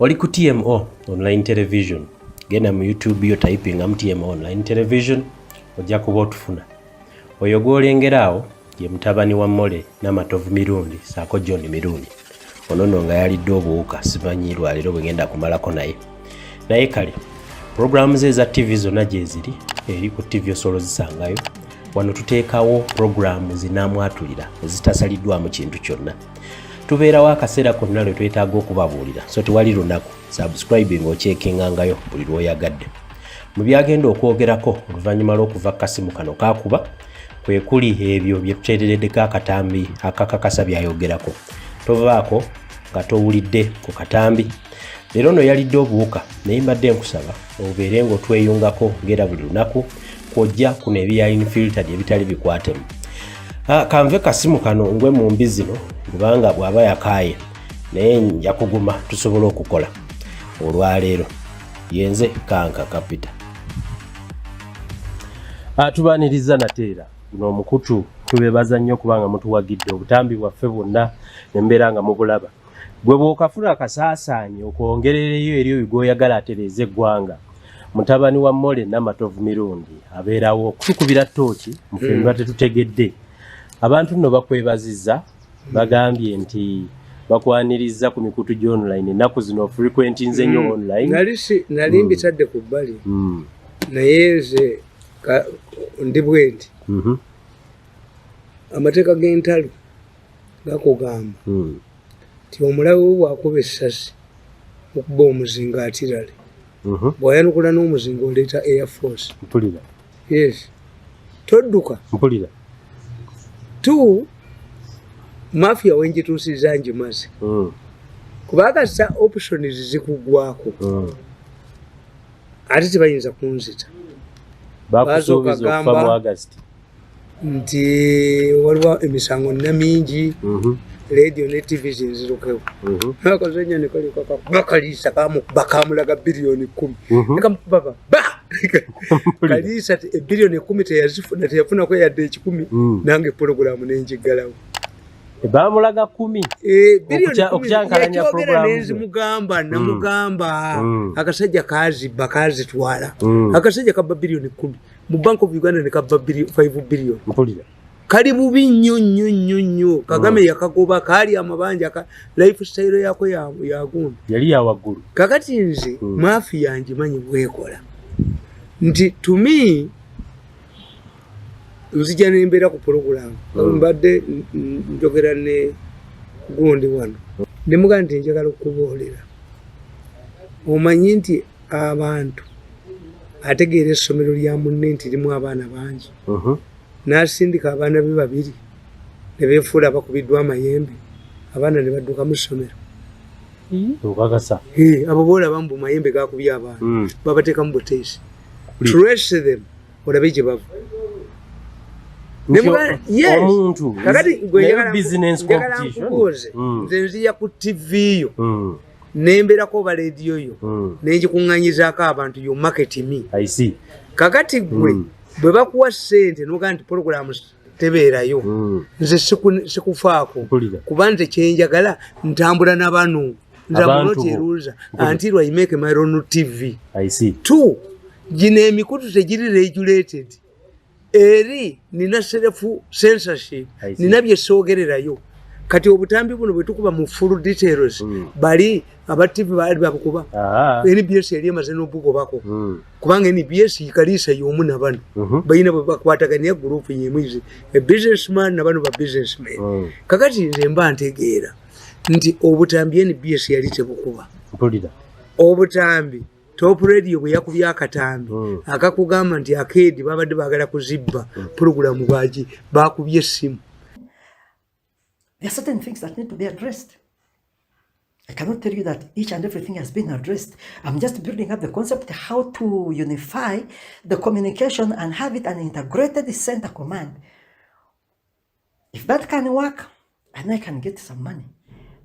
oli ku TMO online television, genda mu YouTube yo typing am TMO online television ojja kuba otufuna. Oyo gw'olengeraawo ye mutabani wa Mole n'amatovu Mirundi saako John Mirundi. Ono nga yalidde obuwuka simanyi lwaliro bwe ngenda kumalako naye kale programs eza TV zonna gye ziri eri ku TV osolo zisangayo. Wano tuteekawo programu zinamwatulira ezitasaliddwamu kintu kyonna. Tubeerawo akaseera konna lwe twetaaga okubabuulira, so tewali lunaku subscribing okyekingangayo buli lw'oyagadde. Mu byagenda okwogerako oluvannyuma lw'okuva kasimu kano kakuba kwe kuli ebyo bye tuteereddeko akatambi akakakasa byayogerako. Tovaako nga towulidde ku katambi. Leero no yalidde obuwuka naye mbadde nkusaba obeere ng'otweyungako ngera buli lunaku kwojja kuno ebya infiltered ebitali bikwatemu. Kanve kasimu kano ngwe mu mbi zino kubanga bw'aba yakaaye naye nja kuguma tusobole okukola olwaleero. Yenze Kanka Kapita. Tubaaniriza nateera guno omukutu tubeebaza nnyo kubanga mutuwagidde obutambi bwaffe bwonna nembeera nga mubulaba. Gwe bw'okafuna akasaasaanyi okwongerereyo eri oyo gw'oyagala atereeze eggwanga, mutabani wa Mole n'amatovu Mirundi abeerawo okutukubira ttooki mufenba tetutegedde. Abantu nno bakwebazizza bagambye nti bakwaniriza ku mikutu gy'online ennaku zino frequentinze nnyo online. Nali mbitadde ku bbali naye nze ndi bwendi amateeka g'entalo gakugamba nti omulabe we bw'akuba essasi okuba omuzinga atirale bw'ayanukula n'omuzinga oleeta Air Force. Mpulira. Yes. Todduka. Mpulira. Tu mafia wenjituusiza njimaze kubanga sa options zikugwako ate tebayinza kunzita. Bakusuubiza okufa mu August nti waliwo emisango namingi radio ne TV zinzirukewo akazenyo nekali bakaliisa bakamulaga billioni 10 nekamukuba Kalisa billioni 10 teyafuna ko yadde 10 nange programu nenjigalawo bamulaga 10 billioni okyankalanya programu namugamba akasajja bakazitwala akasajja kabba billioni 10 mu Bank of Uganda ne kabba 5 billion. Mpulira. Kali bubi nnyo Kagame yakagoba kali amabanja ka lifestyle yako yagundi yali ya waggulu. Kakati nze mafia yange manyi bwekola nti to me nzija nembeera ku program mbadde njogera ne gundi wano nemuga nti njagala okuboolera omanyi nti abantu ategeera essomero lya munne nti limu abaana bangi n'asindika abaana be babiri ne beefuula bakubiddwa amayembe abaana ne badduka mu ssomero. Okakasa. Abo boolaba mbu mayembe gaakubye abaana babateeka mu buteesi. Trace them olabe gye bava. Omuntu business competition nze nzija ku TV yo nembeerako ba radio yo nenjikuŋŋanyizaako abantu yo market me. I see. Kakati gwe bwe bakuwa ssente noga nti programu tebeerayo nze sikufaako kuba nze kyenjagala ntambula n'abanu nzamunoteruuza until I make my own TV. I see. Two, gino emikutu tegiri regulated eri nina self censorship nina bye soogererayo kati obutambi buno bwe tukuba mu full details bali aba TV bali bakuba NBS eri amaze n'obugobako kubanga NBS yikalisa y'omu na bano bayina bwe bakwataganya group y'emwizi a businessman na bano ba businessman kakati nze mba ntegeera nti obutambi NBS yali tebukuba. Mpulira. Obutambi Top Radio bwe yakubya akatambi akakugamba nti AKEDDE babadde baagala kuzibba programu bwaji bakubye essimu. There are certain things that need to be addressed. I cannot tell you that each and everything has been addressed. I'm just building up the concept how to unify the communication and have it an integrated center command. If that can work, and I can get some money.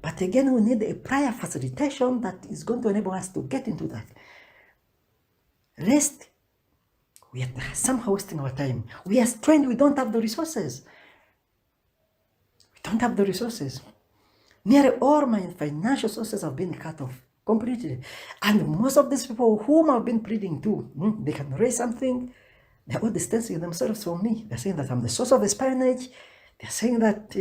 But again, we need a prior facilitation that is going to enable us to get into that. Rest, we are somehow wasting our time. We are strained, we don't have the resources. We don't have the resources. Nearly all my financial sources have been cut off Completely. And most of these people whom I've been pleading to, they can raise something. They're all distancing themselves from me. They're saying that I'm the source of espionage. They're saying that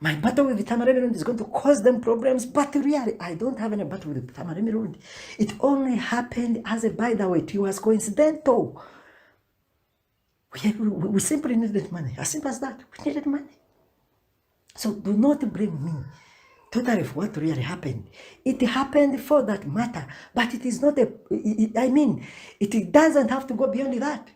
my battle with Mirundi is going to cause them problems. But really, I don't have any battle with Mirundi. It only happened as a by the way. It was coincidental. We simply needed money. As simple as that. We needed money. So do not blame me totally for what really happened. It happened for that matter. But it is not it doesn't have to go beyond that.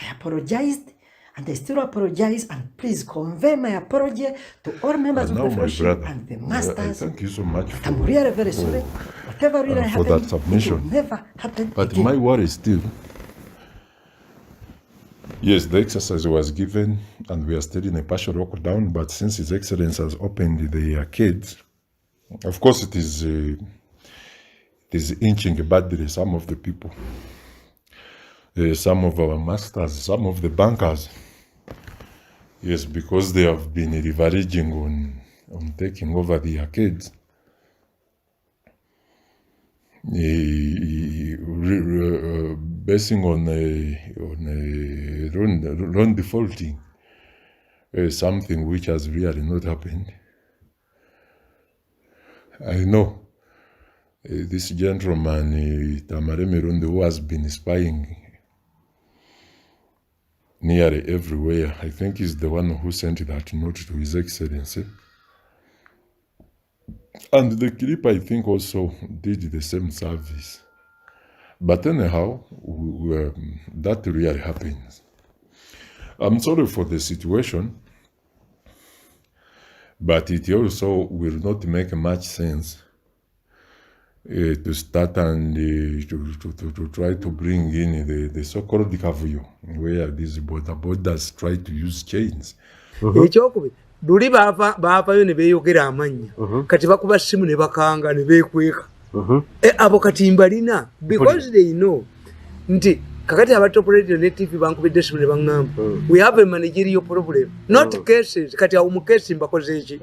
I apologized, and I still apologize, and please convey my apology to all members of the fellowship and the masters. Thank you so much I'm really very sorry. Whatever really happened, that submission. it will never happen But again. my worry still, yes, the exercise was given, and we are still in a partial lockdown, but since His Excellency has opened the arcades, of course it is inching badly some of the people. Some of our masters, some of the bankers, yes, because they have been leveraging on taking over the arcades, basing on loan defaulting, something which has really not happened. I know this gentleman, Mirundi, who has been spying nearly everywhere. I think he's the one who sent that note to His Excellency. And the clip, I think, also did the same service. But anyhow, that really happens. I'm sorry for the situation, but it also will not make much sense to start and to try to bring in the so-called Kavuyo, where these borders try to use chains. Ekyokubiri luli baapayo ne beeyogera amanya kati bakuba simu ne bakanga ne beekweka abo kati mbalina because they know nti kakati aba top radio ne TV bankubidde simu ne baŋŋamba we have a managerial problem not cases kati awo mu case mbakoze eki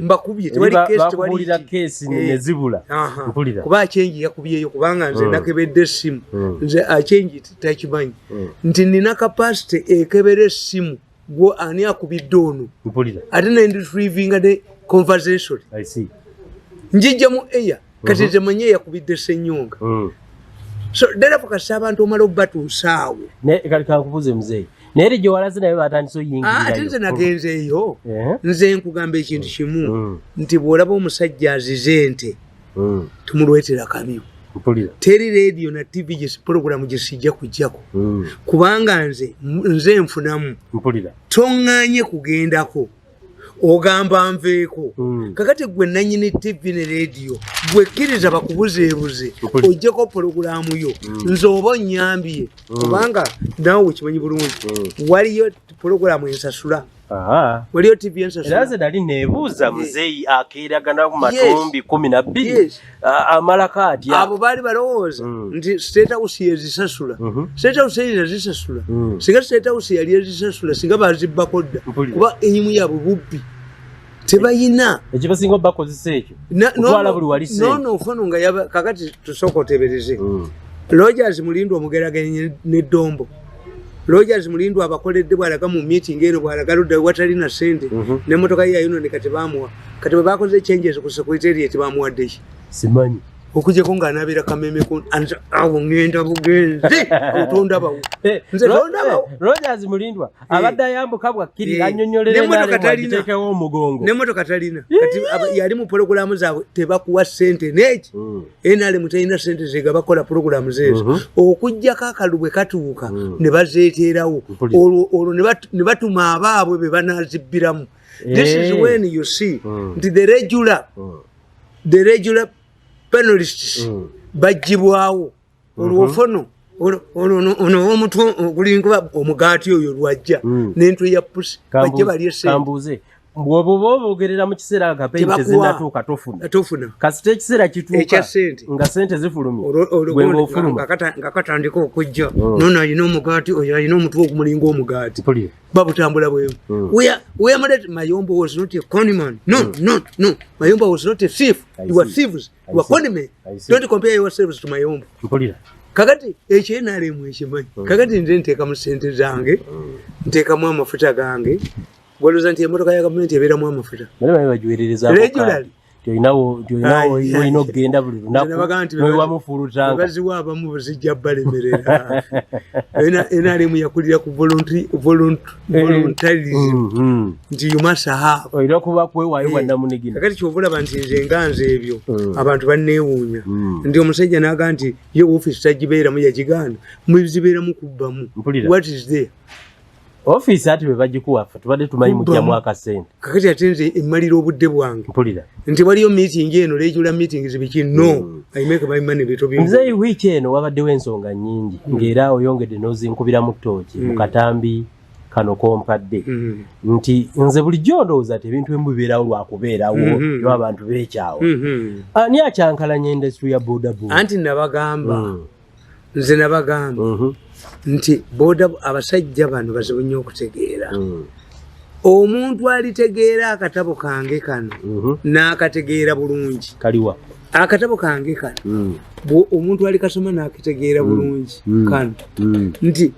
mbakubye tewali case tewali case ne zibula mpulira kuba change yakubyeyo kubanga nze nakebedde simu nze change takimanyi nti nina capacity ekebere simu go ani akubidde ono mpulira ate ne retrieving the conversation I see njijja mu air kati temanye yakubidde senyonga so therefore kasa abantu omala obatuusaawo ne kali kakubuze mzee naye gye walaze naye batandise oyingira ate nze nagenzeeyo nze nkugamba ekintu kimu nti bw'olaba omusajja azize ente tumulwetera kamyu teri radio na TV gye program gye sijja kujjako kubanga nze nfunamu toŋŋaanye kugendako ogamba nveeko kakati gwe nanyini TV ne radio gwe kkiriza bakubuzeebuze ojjeko pologulamu yo nze oba onnyambye kubanga naawe wekimanyi bulungi waliyo pologulamu ensasula waliyo TV ensasula eraze dali neebuuza muzeeyi akeeragana ku matumbi 12 amalako atya abo baali balowooza nti state house yezisasula state house yezisasula singa state house yali ezisasula singa bazibbako dda kuba enyimu yaabwe bubbi tebayina ekibasinga bakozesa ekyo kutwala buli wali nono ofono nga yaba kakati tusooka otebereze Rogers Mulindwa omugeraganye n'eddombo Rogers Mulindwa abakoledde bwalaga mu meeting eno bwalagaludde watalina sente n'emmotoka ye yayino ne kati bamuwa kati bwe bakoze changes ku secretariat bamuwadde ki simanyi okujjako ng'anaabira kameme ku awo ngenda bugenzi otonda bawo nze tonda bawo Rogers Mulindwa abadde ayambuka bwakkiri annyonnyolere n'aliteekawo omugongo n'emmotoka talina kati yali mu pologulamu zaabwe tebakuwa sente n'eki enale mutalina sente zega bakola pologulamu zeezo okujjako akalu bwe katuuka ne bazeeteerawo olwo ne batuma abaabwe be banaazibbiramu this is when you see nti the regular panelists bajjibwawo olwofono ono omutwe ogulinkuba omugaati oyo lwajja n'Ntweyappusi bajje balye kambuuze bwoba ogerera mu kiseera agapente zinatuuka tofuna kasita ekiseera kituuka nga sente zifulumye gwe ng'ofuluma nga katandika okujja nono alina omugaati oyo alina omutwe ogumulinga omugaati babutambula bwemu where Mayombo was not a conman no Mayombo was not a thief you were thieves you were conmen don't compare yourselves to Mayombo kakati ekyenaalemu ekimanyi kakati nze nteekamu sente zange nteekamu amafuta gange gwaloza nti emotoka ya gavumenti ebeeramu amafuta regularly olina okugenda buli lunaku baziwa abamu bazijja balemerera NRM yakulira ku voluntarism nti you must have olina kuba kwewaayo wannamunigina kakati kyovulaba nti nze nganze ebyo abantu banneewuunya ndi omusajja n'aga nti ye ofiisi tagibeeramu yagigaana muzibeeramu kubbamu what is there office ati bebagikuwafa tubadde tumanyi mujjamu akasente kakati ate nze emmalira obudde bwange nti waliyo meeting eno regular meetings biki no I make my money bito byo nze wiiki eno wabaddewo ensonga nnyingi ng'era oyongedde n'ozinkubira mu ttooki mu katambi kano k'omukadde nti nze bulijjo ndowooza ti ebintu ebimu bibeerawo lwakubeerawo eba abantu beekyawo ani akyankalanya industry ya bodaboda anti nabagamba nze nabagamba nti boda abasajja bano bazibu nnyo okutegeera omuntu alitegeera akatabo kange kano n'akategeera bulungi kaliwa akatabo kange kano omuntu alikasoma n'akategeera bulungi kano nti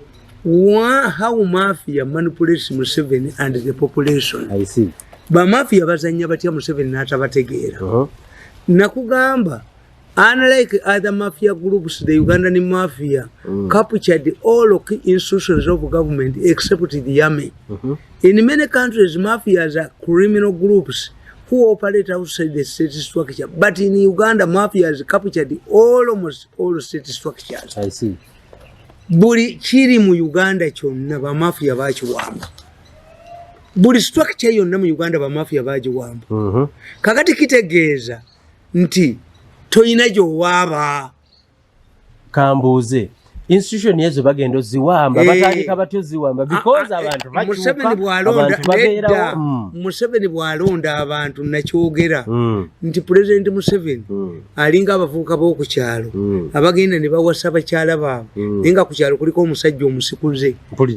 how mafia manipulates Museveni and the population. I see. Bamafia bazanya batya Museveni n'atabategeera. Nakugamba, unlike other mafia groups, the Ugandan mafia captured all key institutions of government except the army. In many countries, mafias are criminal groups who operate outside the state structure. But in Uganda, mafias captured almost all state structures. I see. Buli kiri mu Uganda kyonna ba mafia bakiwamba. Buli structure yonna mu Uganda ba mafia bagiwamba. Kakati kitegeeza nti toyina gy'owaaba. Kambuuze institution yezo bagenda ziwamba batandika batyo ziwamba because abantu bakyuka Museveni bw'alonda abantu nakyogera nti President Museveni alinga abavubuka b'oku kyalo abagenda ne bawasa abakyala baabwe nga ku kyalo kuliko omusajja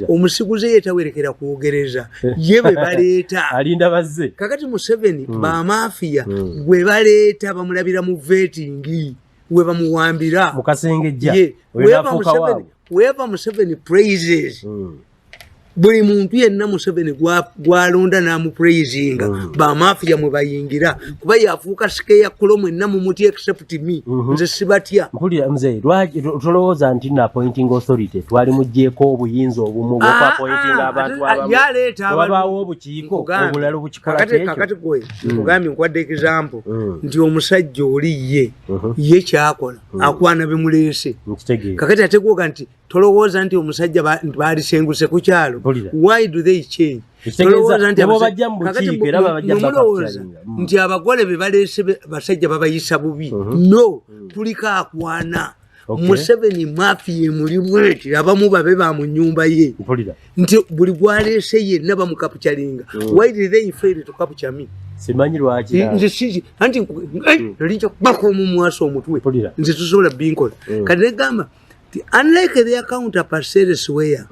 omusikuze yetawerekera kwogereza ye bwe baleeta alinda bazze kakati Museveni bamafiya gwe baleeta bamulabira mu vetting we bamuwambira mukasengejja weva Museveni praises buli muntu yenna Museveni gwalonda n'amupraisinga bamafia mwe bayingira kuba yafuuka sikeya kulo mwenna mumuti except me nze sibatya mpulira mzee tolowooza nti na appointing authority twali muggyeko obuyinza obumu bw'appointing abantu wabaawo obukiiko obulala obukikola kakati gwe nkugambye nkuwadde example nti omusajja oli ye kyakola akwana bimuleese kakati ategwoga nti tolowooza nti omusajja baalisenguse ku kyalo why do they change nti abagole be baleese basajja babayisa bubi no tuliko akwana Museveni mafia mulimu eti abamu babe ba mu nyumba ye nti buli gwaleese yenna bamukapucalinga why did they fail to capture me simanyi lwaki nze siji anti linja kubako omumwaso omutwe nze tusobola binkola kati negamba unlike their counterparts elsewhere,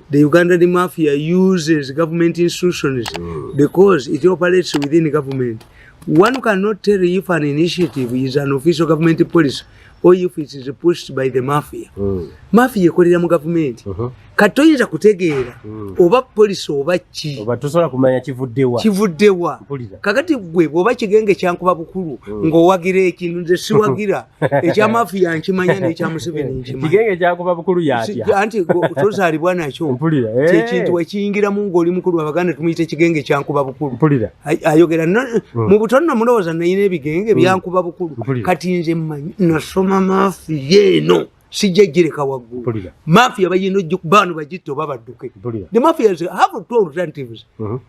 the Ugandan mafia uses government institutions because it operates within government. One cannot tell if an initiative is an official government policy or if it is pushed by the mafia. Mafia ekolera mu government. Katoyinza kutegeera oba police oba ki oba tosobola kumanya kivuddewa kakati gwe bw'oba kigenge kyankuba bukulu ng'owagira ekintu nze siwagira ekya mafia nkimanya n'ekya Museveni nkimanya kigenge kyankuba bukulu yatya anti tozaalibwa nakyo kyekintu ekiyingiramu ng'oli mukulu Abaganda tumuyita ekigenge kyankuba bukulu ayogera mu butono mulowooza nayina ebigenge byankuba bukulu kati nze mmanyi nasoma mafia eno sijja gireka waggulu mafia bayina ojjukubano bagitte oba badduke the mafias have two alternatives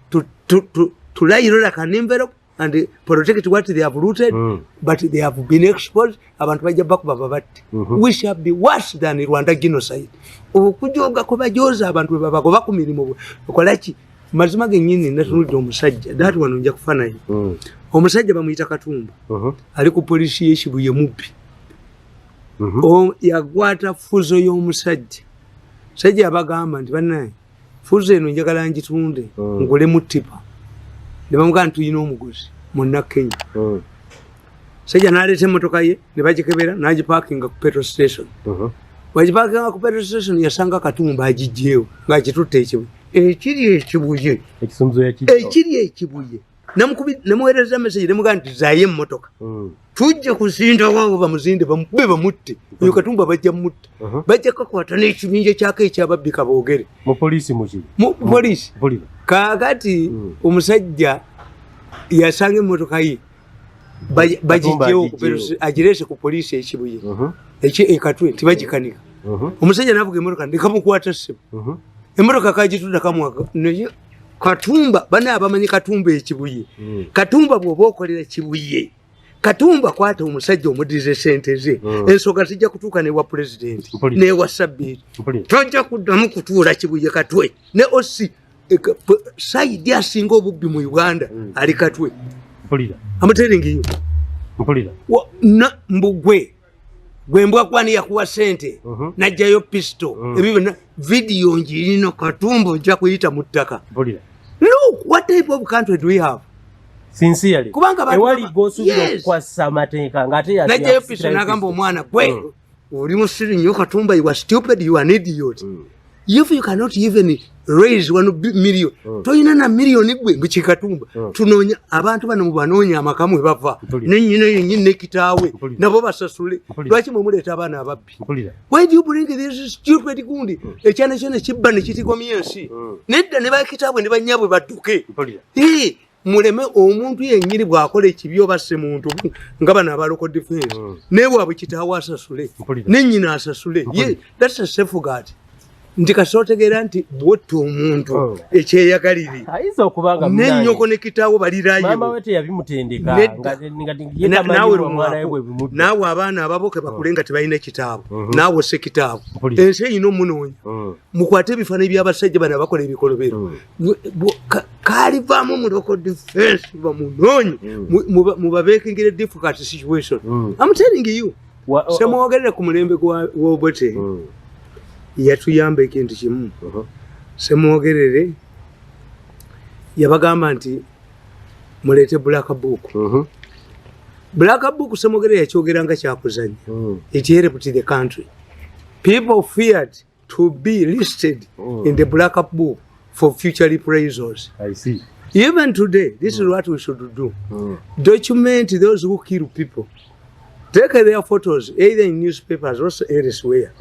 to lie like an envelope and protect what they have looted but they have been exposed abantu bajja bakuba babatte we shall be worse than Rwanda genocide okujoga ko bajoza abantu bebabagoba ku mirimo okolaki mazima gennyini natunudde omusajja dati wano nja kufa naye omusajja bamuyita Katumba ali ku polisi y'Ekibuye mubbi yagwata fuzo y'omusajja sajja yabagamba nti bannaye fuzo eno njagala ngitunde ngolemu ttipa ne bamugamba tuyina omuguzi monna Kenya sajja n'aleeta emmotoka ye ne bagikebera n'agipaakinga ku petrol station bagipaakinga ku petrol station yasanga Katumba agijjeewo ng'akitutte Ekibuye ekiri Ekibuye namuweereza message nemugamba nti zaayo emmotoka tujja kuzinda waabo bamuzinde bamube bamutte oyo Katumba bajja mutta bajja kakwata n'ekibinja kyako ekyababbi kaboogere mu polisi kaakati omusajja yasanga emmotoka ye bagijjewo agireese ku polisi y'Ekibuye ekatwe tibagikanika omusajja navuga emmotoka ndekamukwata ssebo emmotoka kagitunda kamwaka naye Katumba bana abamanyi Katumba Ekibuye Katumba bw'oba okolera Kibuye Katumba kwata omusajja omudize sente ze ensonga zijja kutuuka newa pulezidenti newa Sabbiiti tojja kuddamu kutuula Kibuye Katwe ne osi sayidi asinga obubbi mu Uganda ali Katwe amuteringiyo mbugwe gwembwakwani yakuwa sente najjayo pisto ebyo video njirino Katumba ojja kuyita mu ttaka. Look what type of country do we have sincerely kubanga ewali gosubira okukwasa amateeka ngate najjayo pisto n'agamba omwana gwe oli musiri nnyo Katumba you are stupid you are an idiot if you cannot even raise 1 million toyina na million gwe mbuki Katumba tunoonya abantu bano mubanoonya amakamu bava nenyina yenyine nekitaawe nabo basasule lwaki mumuleeta abaana ababbi why do you bring this stupid gundi ekyana kyone kibba ne kitigomya ensi nedda ne bakitaabwe ne banyabwe badduke muleme omuntu yennyini bw'akola ekibi obasse muntu nga bano abaloko defense nebwabwe kitaawe asasule nenyina asasule that's a safeguard nti kasootegeera nti bwotta omuntu ekyeyagalire ayinza okubanga nennyoko ne kitaawo balirayo mama we teyabimutendeka naawe abaana ababoke bakule nga tebalina kitaabo naawe osse kitaabo ensi eyina omunoonya mukwate ebifaananyi by'abasajja bano abakola ebikolobero kaalivaamu muloko defense bamunoonye mubabekingire difficult situation I'm telling you semwogerera ku mulembe gw'Obote yatuyamba ekintu kimu semwogerere yabagamba nti muleete black book black book semwogerere yakyogeranga kyakuzanya it helped the country people feared to be listed in the black book for future reprisals. I see. Even today this is what we should do document those who kill people. Take their photos either in newspapers or elsewhere.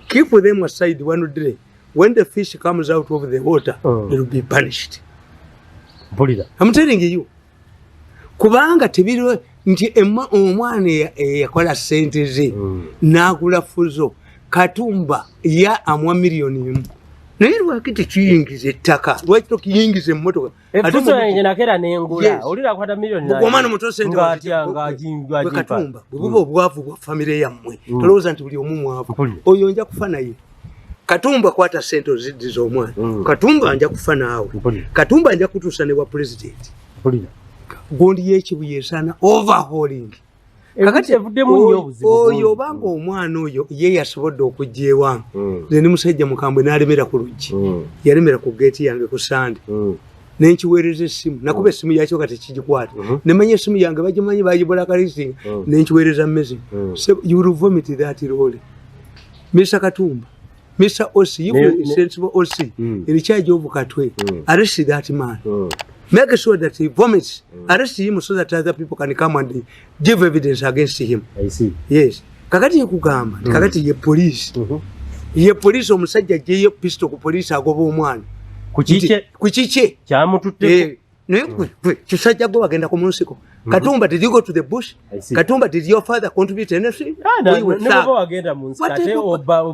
Keep them aside one day. When the fish comes out of the water, it will be punished. I'm telling you. Kubanga tibiro nti omwana yakola sente ze n'agula fuzo Katumba ya amwa milioni 1. Naye lwaki tekiyingiza ettaka lwaki tokiyingiza emmotoka efuso yenye nakera n'engula olira kwata milioni omwana muto sente Katumba buba obwavu bwa famire yammwe tolowooza nti buli omu mwavu oyo nja kufa naye Katumba kwata sente oziddi z'omwana Katumba nja kufa naawe Katumba nja kutuusa ne wa pulezidenti gundi y'Ekibuye esaana overhauling kakati oyo obanga omwana oyo ye yasobodde okujja ewange nze ne musajja mukambwe n'alemera ku luggi yalemera ku geeti yange ku sande nenkiweereza essimu nakuba essimu yakyo kati kigikwata nemanya essimu yange bagimanyi bagibulakalistinga nenkiweereza message you will vomit that role Mr. Katumba Mr. Osi you will sensible Osi in charge of Katwe arrest that man make sure that he vomits arrest him so that other people can come and give evidence against him. I see. Yes kakati yekugamba kakati ye police ye police omusajja je pistol ku police agoba omwana kuchiche kyamututte kisajja gwe bagenda ku munsiko Katumba did you go to the bush Katumba did your father contribute anything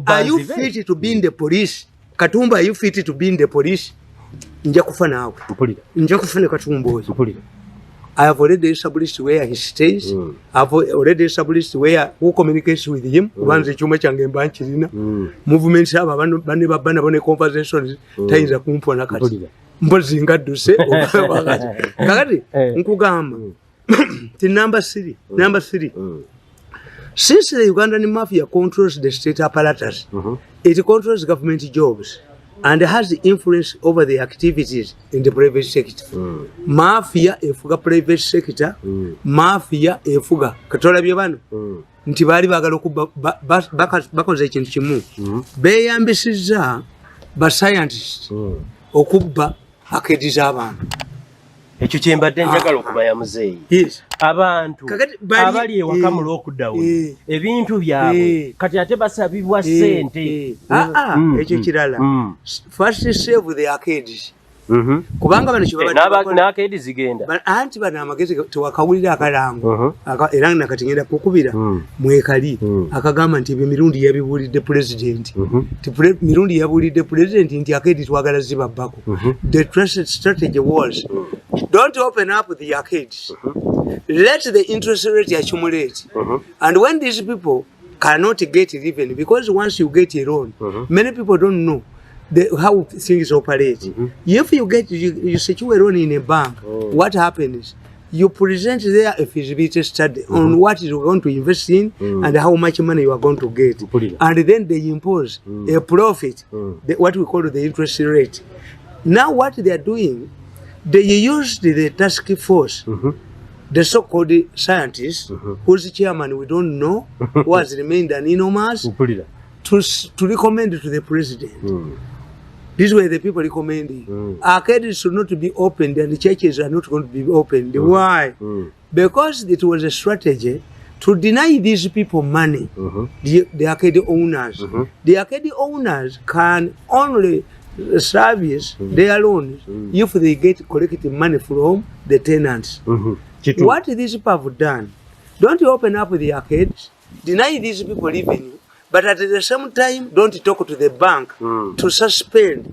are you fit to be in the police Katumba are you fit to be in the police nja kufa naawe nja kufuna Katumba oyo I have already established where he stays. I have already established who communicates with him. Kubanza ekyuma kyange mba nkirina. Movements aba bane babana bone conversations tayinza kumpona kati. mpozi ngadduse kakati nkugamba ti number 3 since the Ugandan mafia controls the state apparatus, it controls government jobs and has influence over the activities in the private sector. Mafia efuga private sector, mafia efuga katola byebano nti bali bagala okuba bakoze ekintu kimu beyambisiza ba scientists okubba akediza abantu. Ekyo kyembadde njagala okumanya muzeeyi. Abantu abali ewaka mu lockdown ebintu byabwe kati ate basabibwa ssente. Ekyo kirala. First save the arcades. Kubanga bano kibaba n'arcades zigenda. Anti bano amagezi tewakawulira akalango. Era nakati ngenda kukubira mwekali akagamba nti Mirundi yabibuulidde president. Mirundi yabuulidde president nti arcades twagala zibabbako. The trusted strategy was don't open up the arcades. Let the interest rate accumulate. And when these people cannot get it even, because once you get a loan, many people don't know how things operate. If you secure a loan in a bank, what happens? You present there a feasibility study on what you're going to invest in and how much money you are going to get. And then they impose a profit, what we call the interest rate. Now what they are doing, they used the task force, the so-called scientists, whose chairman we don't know, who has remained anonymous, to recommend to the president. This way the people recommending. Arcades should not be opened and the churches are not going to be opened. Why? Because it was a strategy to deny these people money, the arcade owners. The arcade owners can only service their loans if they get collected money from the tenants. What these people have done, don't open up the arcades, deny these people revenue, but at the same time don't talk to the bank to suspend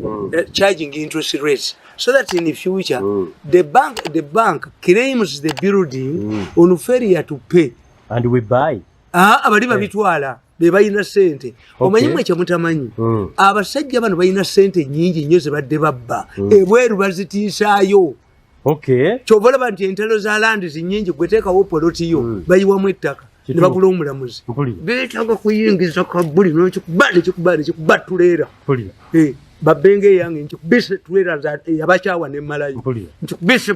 charging interest rates, so that in the future the bank claims the building on failure to pay and we buy. Abali babitwala bebayina sente. Omanyi mwe kyamutamanyi abasajja bano bayina sente nyingi nnyo zebadde babba ebweru bazitiisaayo. Kyobalaba nti entalo za landi zinyingi gweteekawo polotiyo bayiwamu ettaka ne bagula omulamuzi beetaaga kuyingiza kabuli nekikuba tuleera babenge eyange nkikubise tuleera abakyawa nemmalayo nkikubise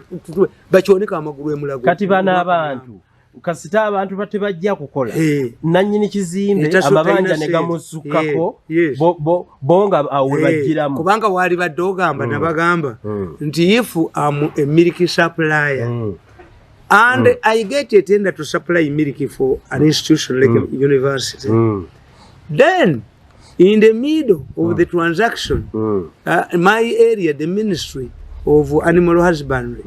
bakyonika amagulu emulago. Kati bana abantu kasita abantu batebajja kukola nannyini kizimbe amabanja ne gamusukako bonga awebajjiramu kubanga wali badde ogamba nabagamba nti if am a milk supplier and I get a tender to supply milk for an institution like a university, then in the middle of the transaction my area, the ministry of animal husbandry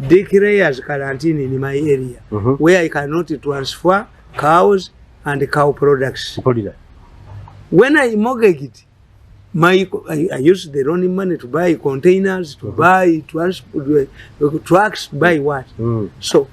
declares quarantine in my area where I cannot transfer cows and cow products. When I mortgaged I used the loan money to buy containers, to buy trucks, to buy what. So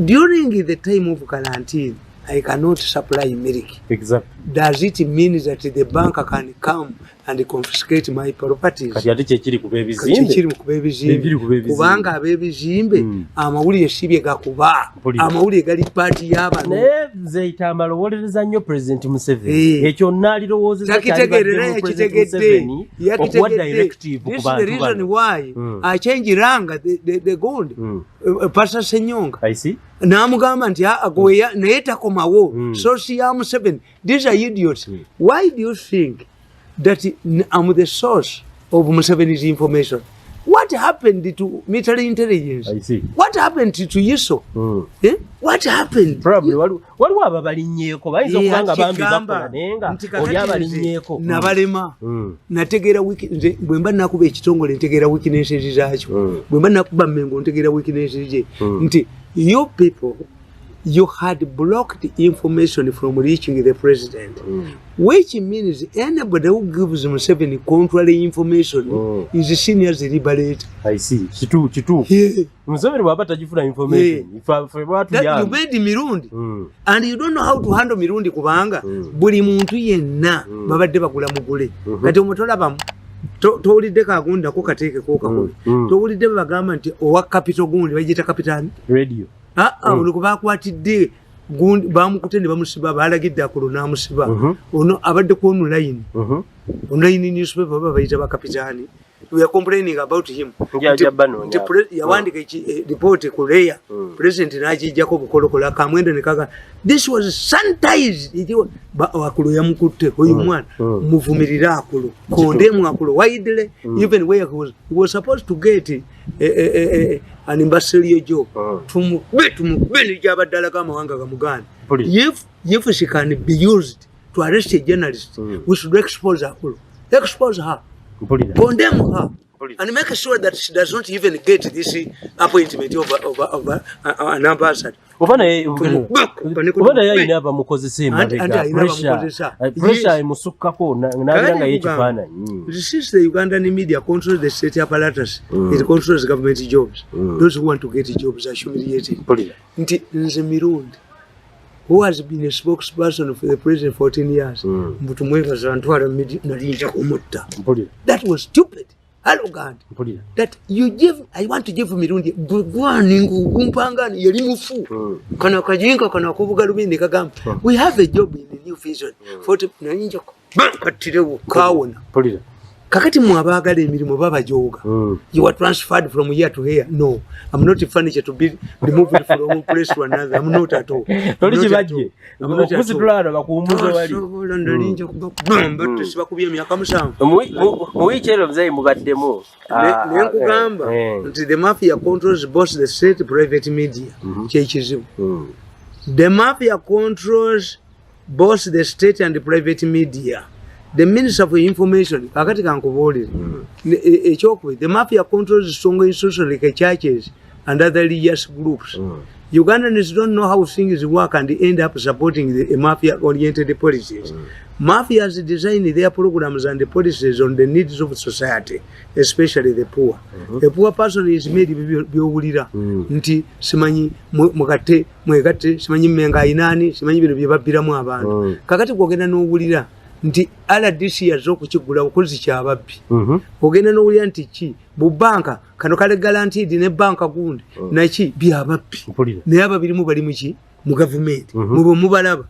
during the time of quarantine I cannot supply milk. Exactly. Does it mean that the bank can come and confiscate my properties? Kati ate kyekiri kuba ebizimbe kubanga ab'ebizimbe amawulire sibye gakuba amawulire gali paati y'abano naye nze amalowoleza nnyo President Museveni ekyo nalirowoozeza yakitegedde okuwa directive ku this is bantu the reason why I change ranga the gold Pastor Senyonga I see namugamba nti agoya naye takomawo so si ya Museveni. These are idiots. Why do you think that I'm the source of Museveni's information? What happened to military intelligence? I see. What happened to ISO? What happened? Probably waliwo ababalinnyeko bayinza okubanga bambi bakola naye nga oli abalinnyeko nabalema nategeera wiki nze bwe mba nakuba ekitongole ntegeera weaknesses zaakyo bwe mba nakuba Mengo ntegeera weaknesses gye nti you people you had blocked information from reaching the president, which means anybody who gives Museveni contrary information is seen as a liberator. I see. Chitu. Museveni waba tajifuna information. You made Mirundi, and you don't know how to handle Mirundi kubanga buli muntu yenna babadde bakula mugule kati omutola bamu towulidde kagunda ko kateeke ko kakobe towulidde bagamba nti owa capital gundi bagiyita kapitaani radio ono kubakwatidde gundi bamukute ne bamusiba balagidde akulo n'amusiba ono abadde ku online newspaper baba bayita bakapitaani. We are complaining about him. Yawandika report kuleya president najijjako bukolokola kamwende nekaga this was sanitized akulu yamukutte oyu mwana muvumirira akulu kondemu akulu widely even where he was supposed to get an ambassadorial job tumubeni jabadala kama wanga gamugana if she can be used to arrest a journalist we should expose akulu, expose her, condemn her, and make sure that she does not even get this appointment of an ambassador. Ubana yaina aba mukozese mabega pressure imusukako nabiranga yekifana. This is the Ugandan media controls the state apparatus. It controls government jobs. Those who want to get jobs are humiliated. Nti nze Mirundi, who has been a spokesperson for the president for 14 years. That was stupid, arrogant. That you give, I want to give Mirundi, we have a job in the new vision. Kakati mwabagala emirimu baba joga. You are transferred from here to here. No, I'm not a furniture to be removed from one place to another. I'm not at all. The mafia controls both the state private media. The mafia controls both the state and the private media. The Minister for Information, the mafia controls strong institutions like churches and other religious groups. Ugandans don't know how things work and end up supporting the mafia-oriented policies. Mafias design their programs and the policies on the needs of society, especially the poor. A poor person is made biwulira nti simanyi mugate mwegate simanyi menga inani simanyi bino byebabiramu abantu. Kakati kwogenda n'owulira nti aladisi yazokukigula okozi kyababbi ogenda n'owulira nti ki bu banka kano kale guaranteed ne banka gundi naki byababbi naye ababirimu bali muki mu government mubalaba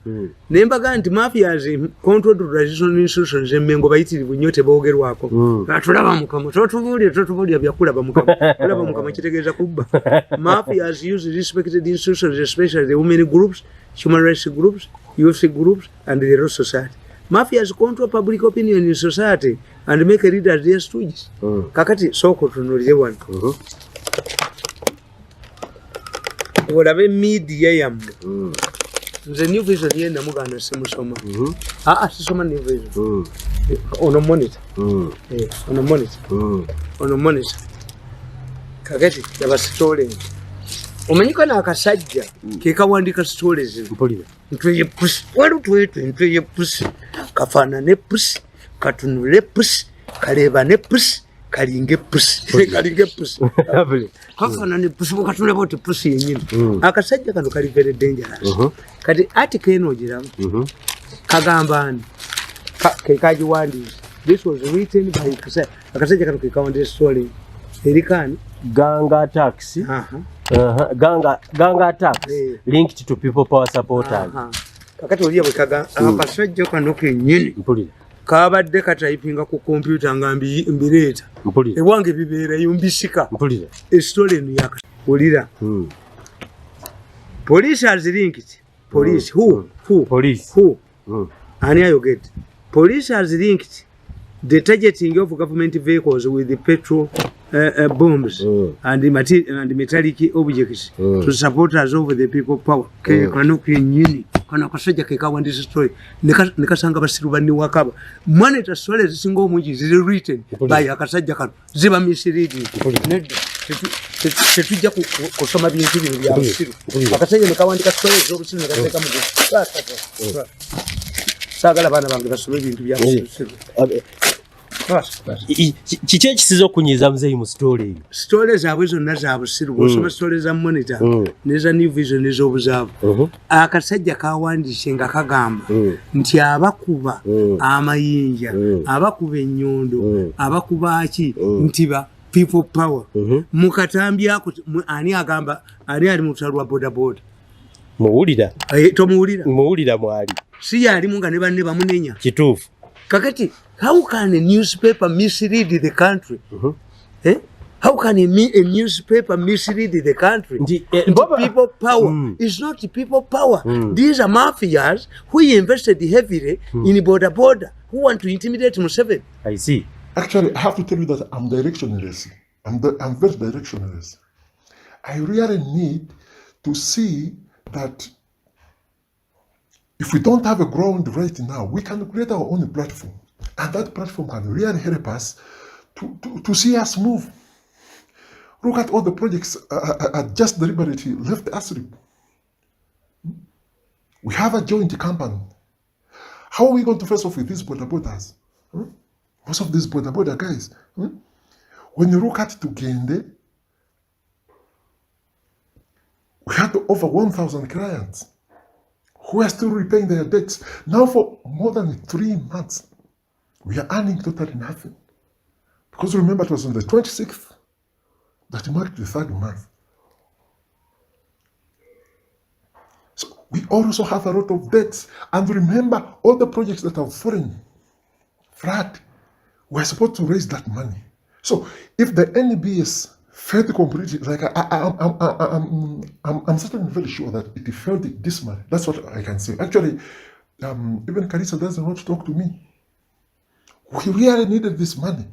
naye mbaga nti mafias control traditional institutions emmengo bayitirivu nnyo teboogerwako tulaba mukama totubulya byakulaba mukama tulaba mukama kitegeeza kubba. Mafias use respected institutions, especially the women groups, human rights groups, youth groups and the Law Society. Mafias control public opinion in society and make leaders their stooges. Kakati soko tunulire wano. Olabe media yamu. Nze new vision yenda muganda simusoma. Sisoma new vision. Ono monitor. Ono monitor. Ono monitor. Kakati yaba story. Omanyika na akasajja kekawandika stories mpulira Ntweyappusi Ntweyappusi kafana ne pusi katunule pusi kaleba ne pusi kalinge pusi kafana ne pusi katunule bote pusi yenyine akasajja kano kali very dangerous kati article eno gira kagambani kekajiwandi. This was written by akasajja kano kekawandika story erikani Ganga taxi. Ganga tax linked to people power supporters. Kakati oliya bwekaga akasajja kano kenyini kabadde katayipinga ku computer nga mbireeta ewange bibeera yumbisika story eno yakolira police has linked police who ani ayogedde police has linked the targeting of government vehicles with the petrol bombs and metallic objects to supporters of the people power. Kano kenyini kana kasajja kekawandisa story nekasanga basiru bani wakaba monitor story zisingo mungi ziri written by akasajja kano ziba misiridi tetujja kusoma bintu bino bya basiru akasajja nekawandika story z'obusiru nekateka mu sagala bana bange basome bintu bya basiru kiki ekisiza okunyiza muzeeyi mu story eyo? Story zaabwe zonna za busiru bw'osoma story za Monitor neza New Vision ez'obuzaavu akasajja kawandiise nga kagamba nti abakuba amayinja abakuba ennyondo abakuba ki nti ba people power mu Katambi ako ani agamba ani ali mu lutalo lwa bodaboda muwulira tomuwulira mwali si yalimu nga ne banne bamunenya kituufu kakati how can a newspaper mislead the country how can a newspaper mislead the country people power is not people power these are mafias who invested heavily in boda who want to intimidate Museveni. I see. Actually, I have to tell you that I'm directionless. I'm very directionless. I really need to see that if we don't have a ground right now, we can create our own platform. And that platform can really help us to see us move. Look at all the projects just deliberately left asleep. We have a joint company. How are we going to face off with these bodas? Most of these boda guys. When you look at UGANDANS, we had over 1,000 clients who are still repaying their debts. Now for more than 3 months, we are earning totally nothing. Because remember, it was on the 26th that marked the 3rd month. So we also have a lot of debts. And remember, all the projects that are fallen flat, we're supposed to raise that money. So if the NBS failed completely, like I'm certainly very sure that it failed this money. That's what I can say. Actually, even Carissa doesn't want to talk to me. We really needed this money.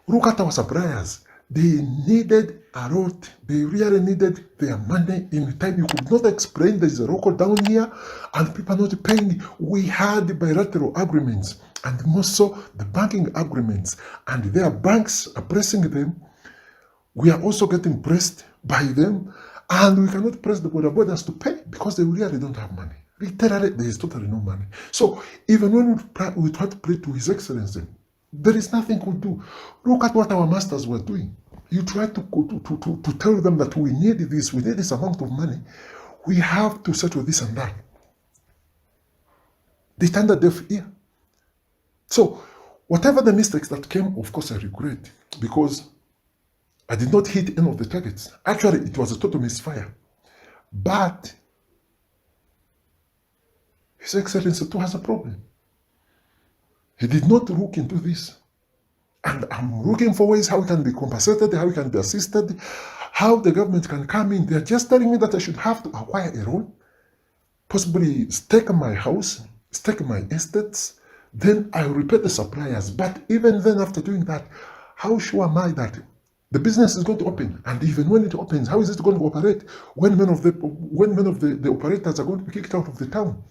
Look at our suppliers. They needed a lot. They really needed their money in time. You could not explain there's a local down here and people are not paying. We had bilateral agreements and more so the banking agreements, and their banks are pressing them. We are also getting pressed by them, and we cannot press the bodas to pay because they really don't have money. Literally, there is totally no money. So even when we try to pray to His Excellency, there is nothing we do. Look at what our masters were doing. You try to tell them that we need this amount of money. We have to settle this and that. They turned a deaf ear. So whatever the mistakes that came, of course I regret, because I did not hit any of the targets. Actually, it was a total misfire. But His Excellency too has a problem. He did not look into this. And I'm looking for ways how it can be compensated, how it can be assisted, how the government can come in. They're just telling me that I should have to acquire a loan, possibly stake my house, stake my estates, then I will repay the suppliers. But even then, after doing that, how sure am I that the business is going to open? And even when it opens, how is it going to operate when many of the operators are going to be kicked out of the town?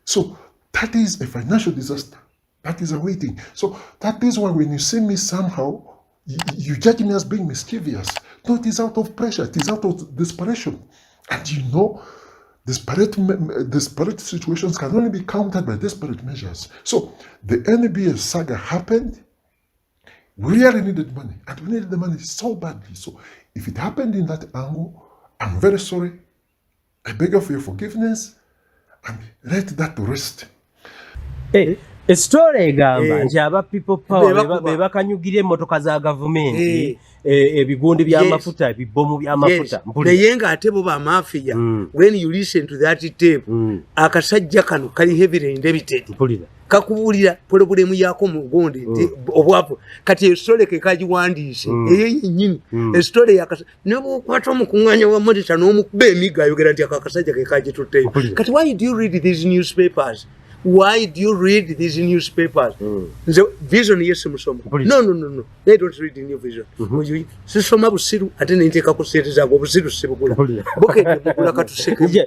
So that is a financial disaster. That is awaiting. So that is why when you see me somehow, you judge me as being mischievous. No, it is out of pressure. It is out of desperation. And you know, desperate situations can only be countered by desperate measures. So the NBS saga happened. We really needed money. And we needed the money so badly. So if it happened in that angle, I'm very sorry. I beg for your forgiveness. And let that rest. Hey. Story egamba nti aba people power bebakanyugira emmotoka za gavumenti ebigundi by'amafuta ebibomu by'amafuta naye nga ate bo bamafiya when you listen to that tape akasajja kano kali heavily indebted kakubulira problemu yako mu gundi nti obwapo kati story ke kagiwandiise eyo yennyini story yakasa nebo kwata omukunganya wa Monitor n'omukuba emiga ayogera nti akasajja ke kagitutte kati why do you read these newspapers? Why do you read these newspapers? The Vision, yes, no. They don't read the New Vision. Sisoma busiru ate ninteka kuseeteza go busiru sibugula. Bokedde bugula katusekemu.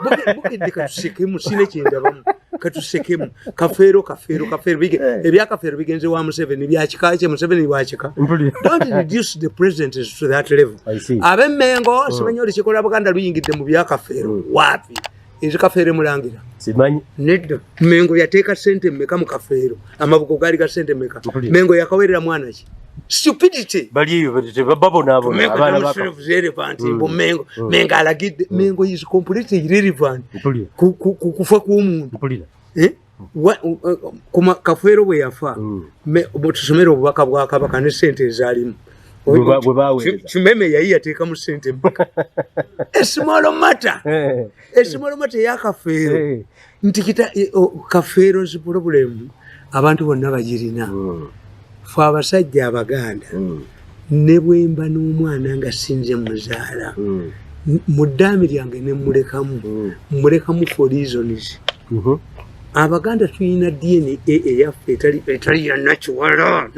Bokedde katusekemu sine kyendabamu. Katusekemu. Kafeero bige. Ebya kafeero bigenze wa Museveni byakika kye Museveni bwakika. Don't reduce the president to that level. Abemmengo simanyi oli kikola Buganda luyingidde mu bya kafeero. Wapi? kafeero mulangira simanyi nedda Mengo yateeka sente mmeka mu kafeero amabugo gaali ga sente mmeka Mengo yakawerera mwana ki stupidity baliyo babonaabona abaana Mengo alagidde Mengo is completely irrelevant kufa kw'omuntu kuma kafeero bwe yafa tusomera obubaka bwa Kabaka ne sente ezaalimu Kimeme yali yateekamu sente mmeka small matter yakafeero nti kafeero nsi problem abantu bonna bagirina fe abasajja Abaganda ne bwemba n'omwana nga sinze muzaala mu ddaami lyange ne mulekamu for reasons Abaganda tulina DNA eyaffe etali ya natural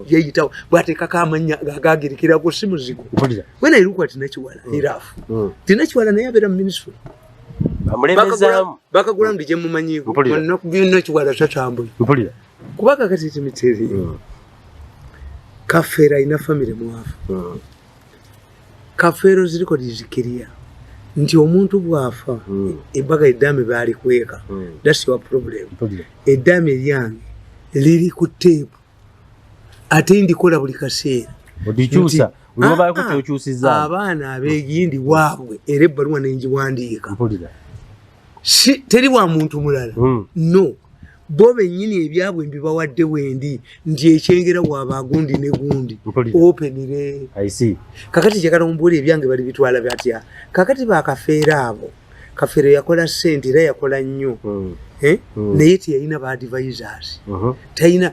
yeyitawo bwateekako amannya agagirikira ku si muzigo when I look at natural irafu tinakiwala naye abeera mu ministry bakagula ndi gye mumanyiiko ennaku byonna tatambula kubanga kati timiteri kafeero alina famire mwafu kafeero ziriko dizikiriya nti omuntu bwafa ebbaga eddaame baali kweka that's your problem eddaame lyange liri ku teepu ate ndikola buli kaseera abaana abeegindi waabwe era ebbaluwa nengiwandiika teri wa muntu mulala no bo bennyini ebyabwe mbibawadde wendi nti ekyengera waabagundi ne gundi openire kakati kyagala ombuula ebyange bali bitwala batya kakati bakafeero abo kafeero yakola sente era yakola nnyo naye teyalina ba advisors talina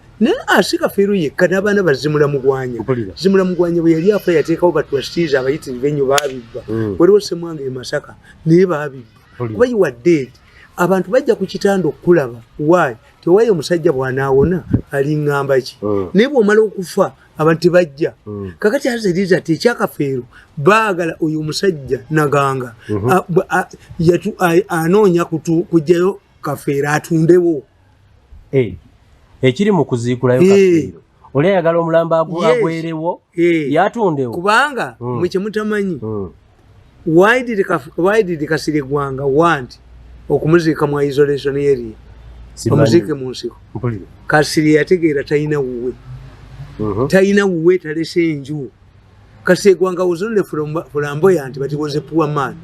si kafeero yekka n'abaana bazimula mugwanya bwe yali afa yateekawo batrustees abayitirivu ennyo baabibba waliwo semwange e Masaka naye baabibba kuba you are dead abantu bajja ku kitanda okulaba why tewayo omusajja bw'anaawona aliŋŋamba ki naye bw'omala okufa abantu tebajja kakati aziriza ti ekyakafeero baagala oyo omusajja naganga anoonya kujjayo kafeero atundewo ekiri mu kuziikulayo kafeero oli ayagala omulambo agwerewo yatundewo kubanga mwe kyemutamanyi why did Kasirye Gwanga want okumuziika mu isolation area omuziike mu nsiko Kasirye yategeera talina wuwe talese enju Kasirye Gwanga was only flamboyant but he was a poor man.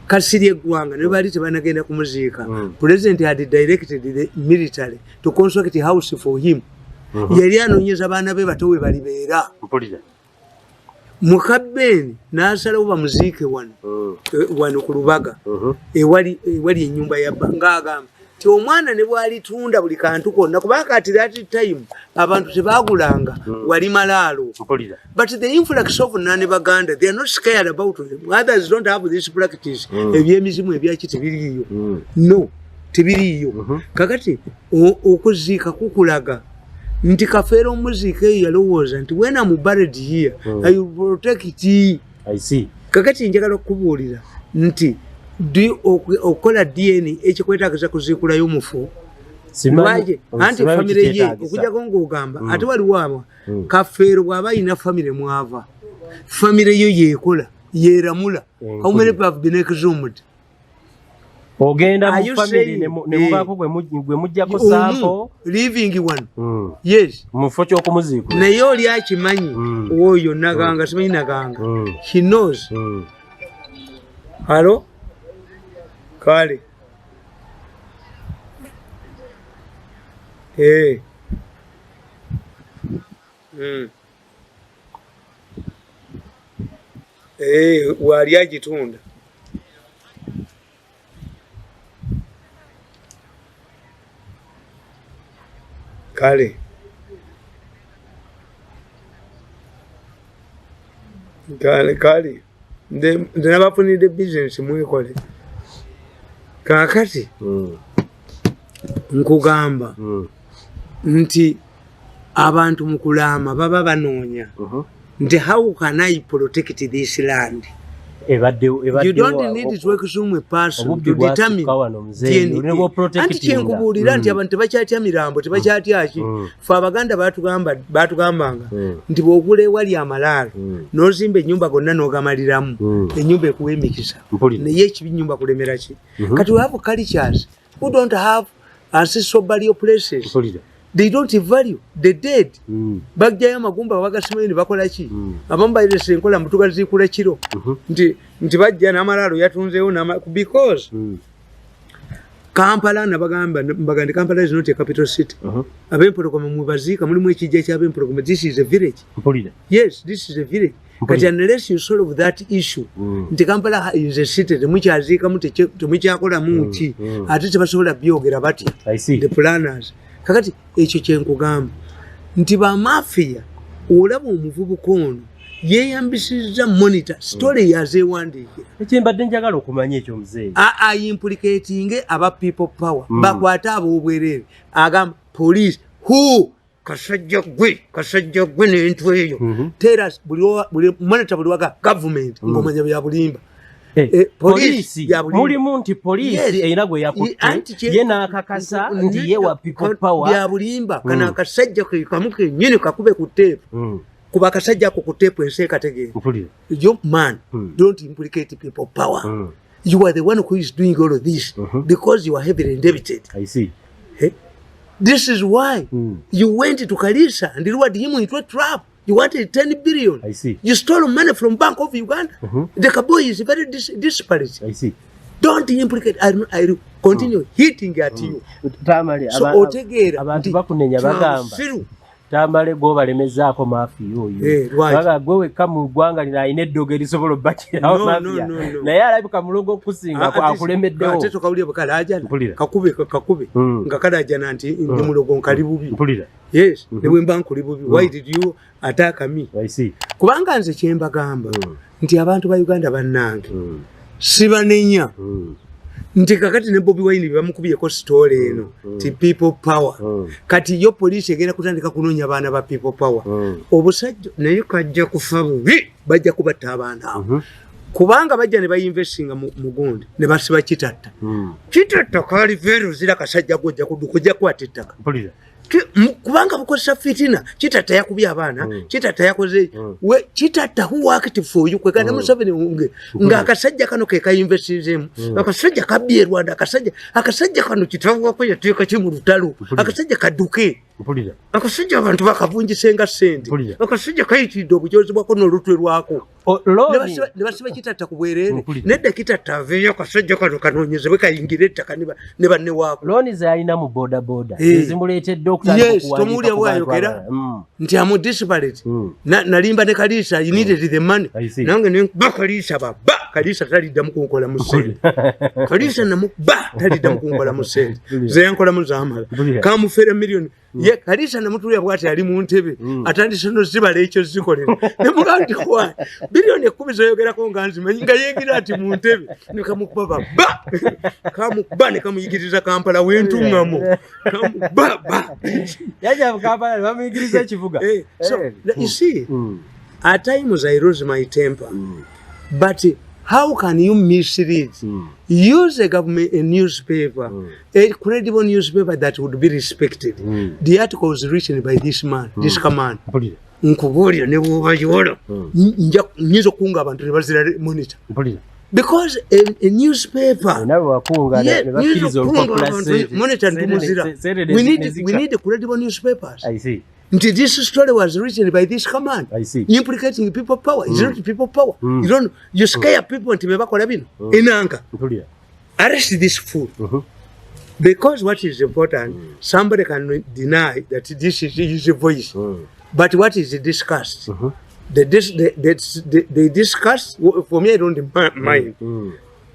Kasirye Gwanga ne bali tebanagenda kumuziika president had directed the military to construct a house for him yali anoonyeza baana be bato we balibeera Mukabeni n'asalawo bamuziike wano ku Lubaga ewali ennyumba ya ng'agamba ti omwana ne bw'alitunda buli kantu konna kubanga at that time abantu tebaagulanga wali malaalo but the influx of Baganda they are not scared about them. Others don't have this practice ebyemizimu ebyaki tebiriiyo no tebiriiyo kakati okuziika kukulaga nti kafeero omuziika eyo yalowooza nti when I'm buried here I will protect it. Kakati njagala okubuulira nti okola DNA ekikwetaagisa kuziikulayo omufu lwaje anti famire ye okujjako ng'ogamba ate waliwo abo kafeero bw'aba alina famire mwava famire yo yeekola yeeramula how many people have been exhumed ogenda mu family ne mubaako gwe mujjako sample living one yes mufo ky'okumuziikula naye oli akimanyi oyo naganga simanyi naganga he knows halo kale wali agitunda kale nabafunidde business mwekole kakati nkugamba nti abantu mu kulaama baba banoonya nti how can I protect this land You don't need to work with a person to determine DNA. Anti kyenkubulira nti abantu tebakyatya mirambo tebakyatya ki fe abaganda batugambanga nti bw'ogula ewali amalaalo n'ozimba ennyumba gonna n'ogamaliramu ennyumba ekuwa emikisa naye ekibi nnyumba kulemera ki kati we have cultures who don't have ancestral burial places. They don't value the dead. Bagjayo amagumba bagasimayo ne bakola ki abamu bayirese enkola mutuga zikula kiro nti bajja n'amalaalo yatunzeewo because Kampala mbagande Kampala is not a capital city. Abempologoma mubaziika mulimu ekijja ky'abempologoma. This is a village. Yes, this is a village. But unless you solve that issue, nti Kampala is a city temukyaziikamu temukyakolamu ki ate tebasobola byogera bati the planners. Kakati ekyo kyenkugamba nti bamafia olaba omuvubuka ono yeyambisizza monitor story yazeewandiikira ekyembadde njagala okumanya ekyo muzeeyi implicating aba people power bakwata ab'obwereere agamba police who kasajja gwe n'entweyo tell us buli monitor buli waga government ng'omanya bya bulimba polisi mulimu nti polisi erina gwe yakutte ye n'akakasa nti ye wa people power bya bulimba kana akasajja kamu kennyini kakube ku teepu kuba akasajja ako ku teepu ensi ekategeera you man don't implicate people power you are the one who is doing all of this because you are heavily indebted. I see. This is why you went to Kalisa and lured him into a trap. You wanted 10 billion. I see. You stole money from Bank of Uganda. The Kaboy is very disparate. I see. Don't implicate. I continue hitting at you. So otegera abantu bakunenya bagamba tamale go balemezaako mafiya oyo baga gwe wekka mu ggwanga lina ayina eddogo erisobola obbakirawo mafiya naye alabika mulongo okusinga akulemeddewo ate tokawulire bwekalajana kakube nga kalajana nti ndi mulogo nkali bubi. Yes, ne bwe mba nkuli bubi. Why did you attack me? I see. Kubanga nze kyembagamba nti abantu ba Uganda bannange sibanenya nti kakati ne Bobby Wine bamukubiyeko story eno ti people power kati yo police egenda kutandika kunoonya abaana ba people power obusajja naye kajja kufa bubi bajja kubatta abaana kubanga bajja ne bayinvestinga mu gundi ne basiba kitatta kali vero zira kasajja gojja kujja kwata ettaka kubanga bukozesa fitina kitata yakubya abaana kitata yakoze we kitata who active for you kwe kana Museveni unge nga akasajja kano ke ka investism akasajja kabye Rwanda akasajja kano kitavwa ko yateeka kimu lutalo akasajja kaduke akasajja abantu bakavunjisenga sente akasajja kayitidde obujozi bwako n'olutwe lwako ne basiba kitata kubwerere nedda kitata aveyo akasajja kano kanoonyezebwe kayingire ettaka ne banne waako loni zalina mu boda ezimuleetedde yes tomuli bwayogera nti amu disparate nalimba ne Kalisa you needed the money nange ne Kalisa baba Kalisa talidda mu kunkola mu sente Kalisa namu talidda mu kunkola mu sente ze yankola mu zamala kamufere million ye Kalisa namutulya bwati ali mu ntebe atandise no zibala ekyo zikolera ne muganti kwa bilioni 10 zoyogerako nga nzimanyi nga yegira ati mu ntebe ne kamukuba baba kamukuba ne kamuyigiriza Kampala wentungamo baba yaja Kampala bamuyigiriza kivuga so you see at times I lose my temper but how can you mislead? Use a government a newspaper, a credible newspaper that would be respected. The article was written by this man, this command. Nkubulira ne bwoba yolo. Nyizo kunga abantu ne bazira monitor. Because a newspaper monitor ndumuzira. We need credible newspapers. I see. This story was written by this command. I see. Implicating people power. It's not people power. You scare people until bakola bino. Enanga. Arrest this fool. Because what is important, somebody can deny that this is his voice. But what is discussed? They discuss, for me I don't mind.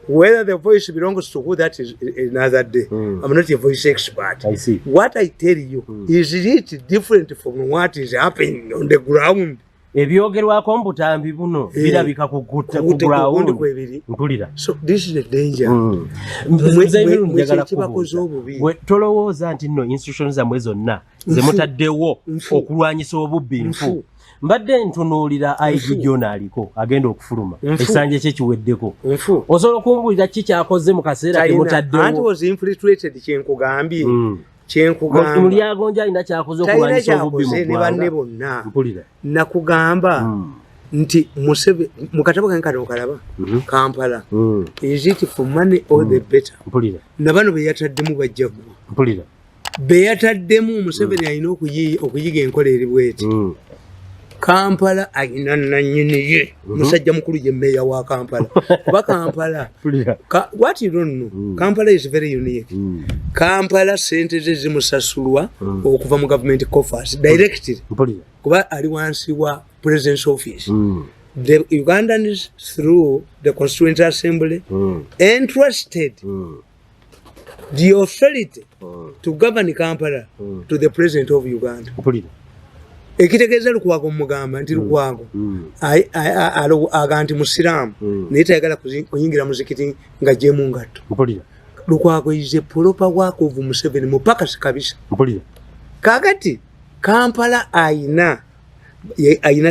Whether the voice belongs to who, that is another day. I'm not a voice expert. I see. What I tell you is it different from what is happening on the ground. Ebyogerwako mbutambi buno birabika kugutta ku ground mpulira. So this is the danger. Bwe tolowooza nti nno institutions zamwe zonna ze mutaddewo okulwanyisa obubbi nfu mbadde ntunuulira IG Jona aliko agenda okufuluma ekisanja kye kiweddeko osobola okumbulira ki kyakoze mu kaseera kemutaddewo anti was infiltrated kyenkugambye muli agonja alina kyakoze okulwanyisa obubbi mu ne banne bonna nakugamba nti mu katabo kange kano kalaba Kampala is it for money or the better nabano beyataddemu bajjagwa beyataddemu Museveni alina okuyiga enkola eri bweti Kampala alina nannyini ye musajja mukulu ye meya wa Kampala kuba Kampala what you don't know Kampala is very unique Kampala sente ze zimusasulwa okuva mu government coffers directly kuba ali wansi wa president's office the Ugandans through the Constituent Assembly entrusted the authority to govern Kampala to the president of Uganda. Ekitegeeza Lukwago mugamba nti Lukwago aga nti musiraamu naye tayagala kuyingira muzikiti nga jemu ngatto. Lukwago is a proper work of Museveni mupakasi kabisa. Kakati Kampala ayina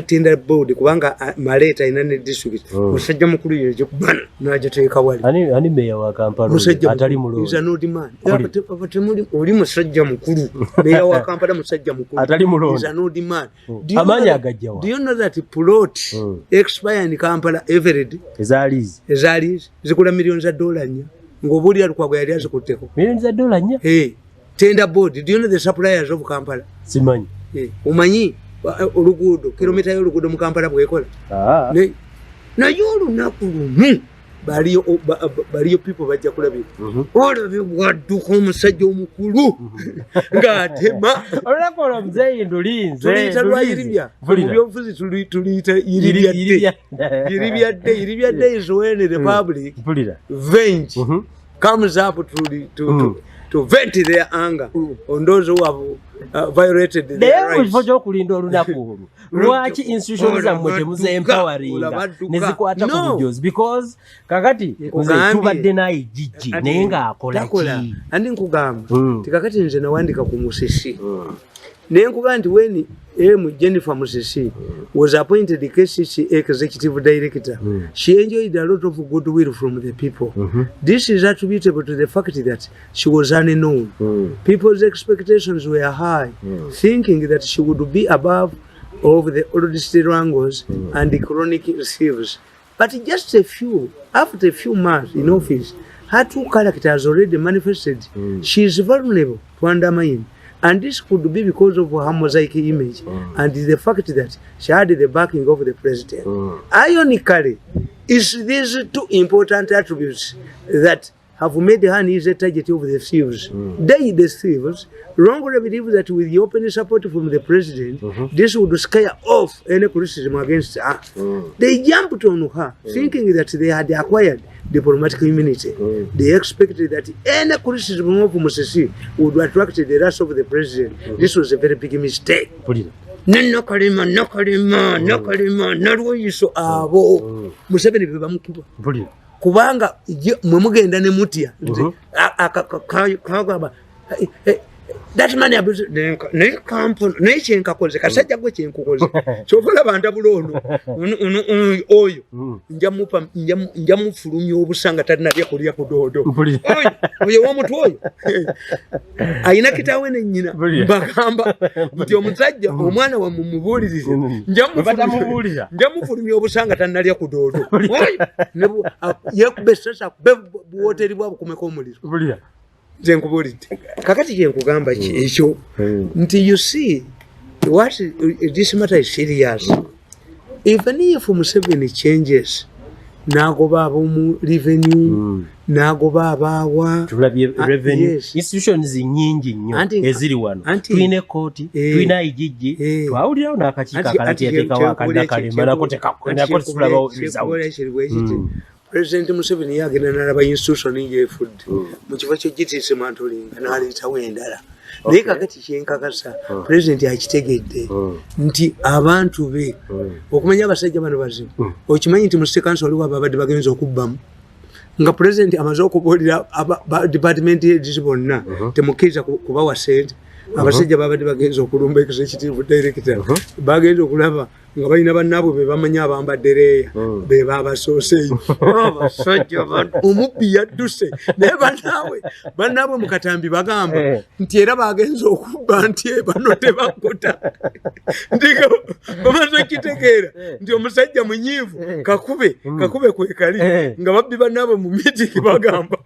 tender board kubanga maleta ayina ne district musajja mukulu yeje kubana najeteeka wali ani meya wa Kampala atali mulongo is no demand oli musajja mukulu meya wa Kampala musajja mukulu atali mulongo is no demand amanya agajjawa do you know that plot expire in Kampala every day ezalize zikula millions za dollars nya ngobuli Lukwago yali azikuteko millions za dollars nya tender board do you know the suppliers of Kampala simanyi umanyi oluguudo kilomita y'oluguudo mu Kampala bwekola naye olunaku lumu baliyo people bajja kulabira olabye bwadduka omusajja omukulu ng'atema olunaku olwo muzeeyi ndulinze tuliyita lwayiribya mu byobufuzi tuliyita yiribyadde is when the public venge comes up to vent their anger on those who have violated their rights. Leo kulinda olunaku olwo lwaki institutions zammwe temuze empoweringa nezikwata ku videos because kakati tubadde naye jijji naye ng'akola ki andi nkugamba tikakati nze nawandika ku Musisi naye nkugamba nti weni Jennifer Musisi was appointed the KCC executive director. She enjoyed a lot of goodwill from the people. This is attributable to the fact that she was unknown. People's expectations were high, thinking that she would be above of the old strangles and the chronic receives. But just after a few months in office, her true character has already manifested. She is vulnerable to undermine. And this could be because of her mosaic image and the fact that she had the backing of the president. Ironically, it's these two important attributes that have made her an easy target of the thieves. They, the thieves, wrongly believe that with the open support from the president, this would scare off any criticism against her. They jumped on her, thinking that they had acquired diplomatic immunity. They expected that any criticism of Musisi would attract the wrath of the president. This was a very big mistake. Nakalima nalwoyiso abo Museveni bebamukuba kubanga mwe mugenda ne mutya akagaba that man abuse ne kampo ne chenkakoze kasajja gwe chenkukoze chovola banda bulono oyo njamufulumya obusanga talina bya kulya kudodo oyo womuntu oyo ayina kitawe ne nyina bagamba nti omusajja omwana wa mumubulirize njamufulumya obusanga talina lya kudodo oyo ne yekubesasa buwoteri bwabo kumeko omuliro zenkubulidde kakati kyenkugamba ekyo nti you see what this matter is serious. Even if Museveni changes nagoba abomu revenue nagoba abawa revenue institutions nyingi nnyo eziri wano twine kooti twina ijiji twawulirawo n'akakiiko akalateekawo akaddakalema nako tekako tulaba result. President Museveni yagenda n'alaba institution y'efudde mu kifo kyo gitiise mantolinga n'aleetawo endala naye kakati kyenkakasa pulezidenti akitegedde nti abantu be okumanya abasajja bano bazibu okimanyi nti mu state council waliwo ababadde bagenza okubbamu nga pulezidenti amaze okubuulira department yegizi bonna temukkiriza kubawa sente abasajja babadde bagenza okulumba executive director bagenza okulaba nga balina bannaabwe be bamanyi abambadde leeya be babasooseeyo abasajja omubbi yadduse naye bannaabwe mu Katambi bagamba nti era bagenza okubba nti bano tebakuta ndiga bamaze okitegeera nti omusajja munyiivu kakube kwekali nga babbi bannaabwe mu meeting bagamba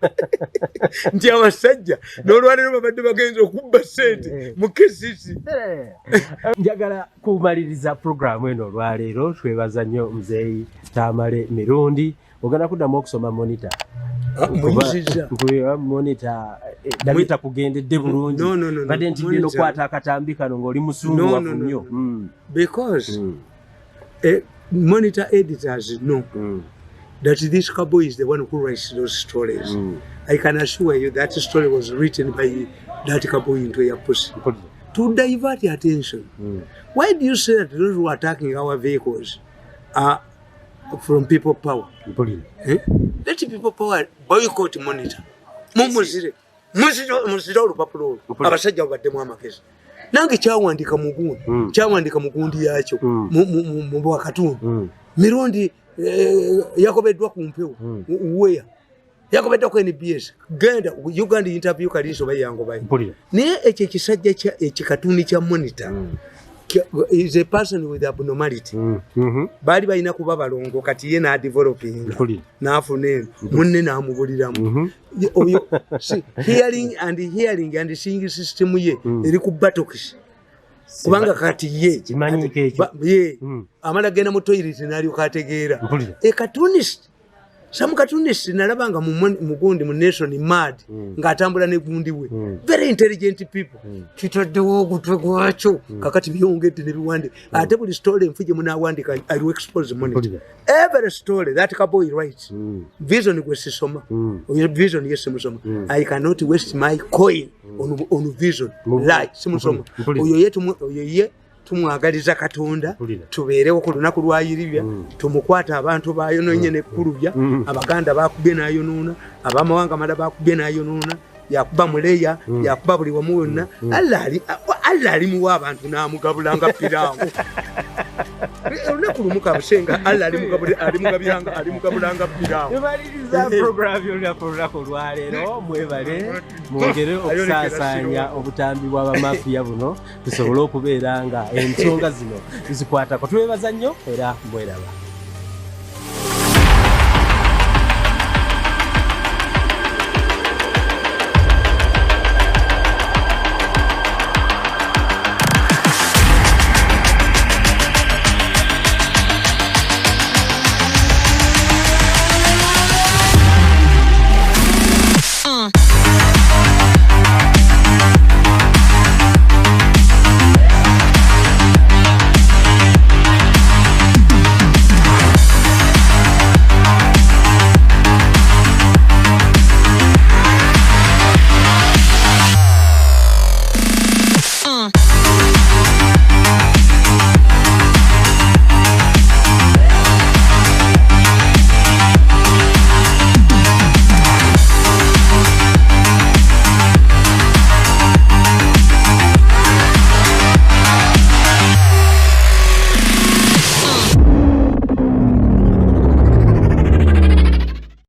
nti abasajja n'olwaleero babadde bagenza okubba ssente mu KCC. Njagala kumaliriza programu eno olwaleero twebaza nnyo muzeeyi Tamale Mirundi ogenda kuddamu okusoma monitor monitor dalita kugendedde bulungi badde nti bino kwata akatambi kano ng'oli musunguwafu nnyo because monitor editors know that this cowboy is the one who writes those stories. I can assure you that story was written by that cowboy Ntweyappusi to divert your attention. Why do you say that those who are attacking our vehicles are from people power? Let people power boycott monitor. Mumuzire olupapula olwo abasajja babaddemu amagezi. Nange kyawandika mugundi yakyo mu bwakatundu. Mirundi yakobeddwa ku mpewo uweya yakobeddwa ku NBS genda Uganda interview kaliso bayango bayi naye ekyo ekisajja ekikatuni kya monitor is a person with abnormality bali balina kuba balongo kati ye na developing naafuna munne namubuliramu oyo hearing and seeing system ye eri ku batokisi kubanga kati ye amala genda mu toilet nalyo kategeera some cartoonist nalabanga mugundi mu nation mad ng'atambula ne gundi we very intelligent people kitaddewo ogutwe gwakyo kakati byongedde ne biwande ate buli story enfuje munawandika I will expose money every story that cowboy writes vision gwesisoma vision yesimusoma I cannot waste my coin on vision like simusoma oyo ye tumwagaliza Katonda tubeerewo ku lunaku lwayiribya tumukwata abantu bayonoonye ne kulubya abaganda bakubye nayonoona abamawanga mala bakubye nayonoona yakuba muleya yakuba buli wamu wonna Allah ali muwa abantu n'amugabulanga pirawo olunaku lumu kabusenga Allah ali mugabulanga pirawo. Tumaliriza programu y'olunaku olwaleero mwebale mwongere okusaasaanya obutambi bw'abamafiya buno tusobole okubeera nga ensonga zino tuzikwatako. Twebaza nnyo era mbweraba.